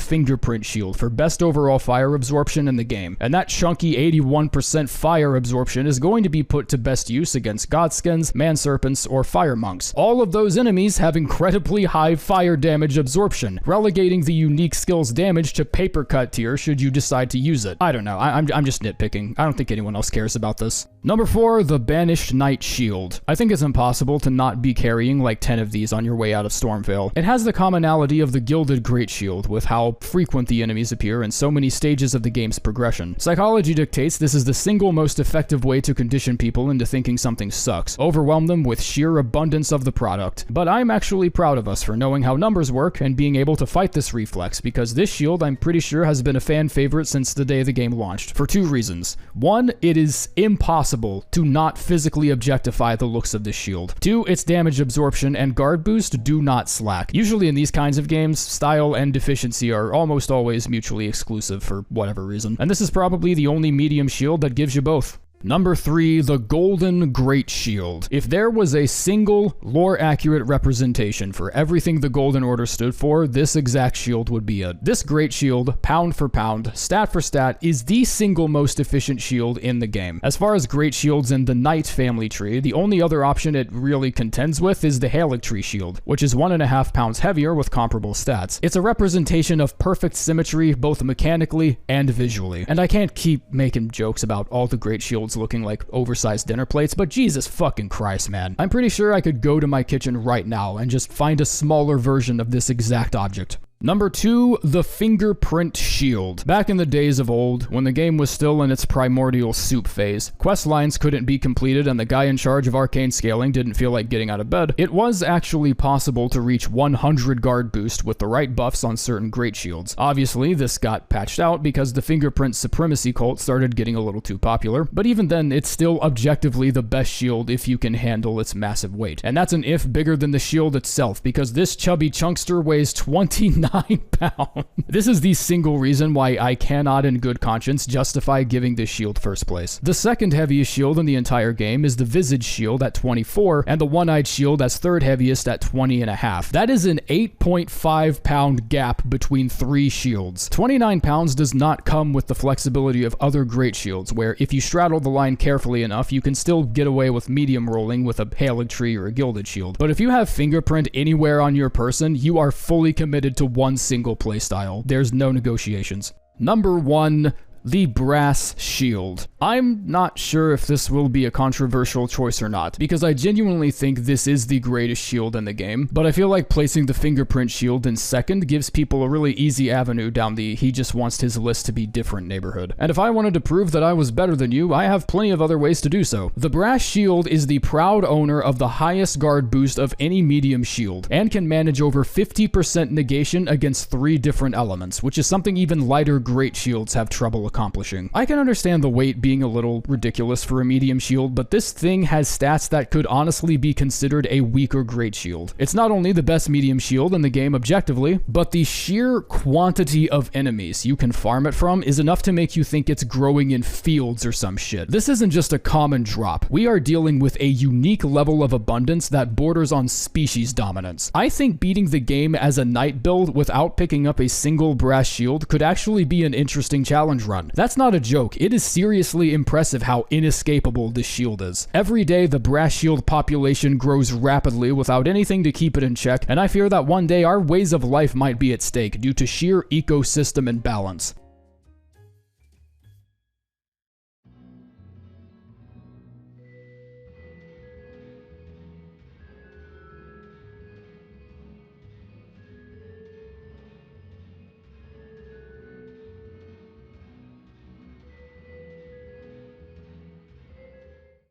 Fingerprint Shield for best overall fire absorption in the game, and that chunky 81% fire absorption is going to be put to best use against Godskins, Man-Serpents, or Fire Monks. All of those enemies have incredibly high fire damage absorption, relegating the unique skill's damage to paper cut tier should you decide to use it. I don't know, I'm just nitpicking. I don't think anyone else cares about this. Number 4, the Banished Knight Shield. I think it's impossible to not be carrying like 10 of these on your way out of Stormvale. It has the commonality of the Gilded Greatshield with how frequent the enemies appear in so many stages of the game's progression. Psychology dictates this is the single most effective way to condition people into thinking something sucks. Overwhelm them with sheer abundance of the product. But I'm actually proud of us for knowing how numbers work and being able to fight this reflex, because this shield, I'm pretty sure, has been a fan favorite since the day the game launched, for 2 reasons. 1, it is impossible to not physically objectify the looks of this shield. 2, its damage absorption and guard boost do not slack. Usually in these kinds of games, style and deficiency are almost always mutually exclusive for whatever reason, and this is probably the only medium shield that gives you both. Number 3, the Golden Greatshield. If there was a single, lore-accurate representation for everything the Golden Order stood for, this exact shield would be it. This Great Shield, pound for pound, stat for stat, is the single most efficient shield in the game. As far as Great Shields in the Knight family tree, the only other option it really contends with is the Haligtree Shield, which is 1.5 pounds heavier with comparable stats. It's a representation of perfect symmetry, both mechanically and visually. And I can't keep making jokes about all the Great Shields looking like oversized dinner plates, but Jesus fucking Christ, man. I'm pretty sure I could go to my kitchen right now and just find a smaller version of this exact object. Number 2, the Fingerprint Shield. Shield. Back in the days of old, when the game was still in its primordial soup phase, quest lines couldn't be completed and the guy in charge of arcane scaling didn't feel like getting out of bed, it was actually possible to reach 100 guard boost with the right buffs on certain great shields. Obviously, this got patched out because the Fingerprint Supremacy cult started getting a little too popular, but even then, it's still objectively the best shield if you can handle its massive weight. And that's an if bigger than the shield itself, because this chubby chunkster weighs 29 pounds. This is the single reason why I cannot in good conscience justify giving this shield first place. The second heaviest shield in the entire game is the Visage Shield at 24, and the One-Eyed Shield as third heaviest at 20.5. That is an 8.5 pound gap between three shields. 29 pounds does not come with the flexibility of other great shields, where if you straddle the line carefully enough, you can still get away with medium rolling with a Haligtree or a Gilded Shield. But if you have Fingerprint anywhere on your person, you are fully committed to one single playstyle. There's no negotiations. Number 1, the Brass Shield. I'm not sure if this will be a controversial choice or not, because I genuinely think this is the greatest shield in the game, but I feel like placing the Fingerprint Shield in second gives people a really easy avenue down the he just wants his list to be different neighborhood. And if I wanted to prove that I was better than you, I have plenty of other ways to do so. The Brass Shield is the proud owner of the highest guard boost of any medium shield, and can manage over 50% negation against 3 different elements, which is something even lighter great shields have trouble accomplishing. I can understand the weight being a little ridiculous for a medium shield, but this thing has stats that could honestly be considered a weaker great shield. It's not only the best medium shield in the game objectively, but the sheer quantity of enemies you can farm it from is enough to make you think it's growing in fields or some shit. This isn't just a common drop. We are dealing with a unique level of abundance that borders on species dominance. I think beating the game as a knight build without picking up a single brass shield could actually be an interesting challenge run. That's not a joke. It is seriously impressive how inescapable this shield is. Every day, the brass shield population grows rapidly without anything to keep it in check, and I fear that one day our ways of life might be at stake due to sheer ecosystem imbalance.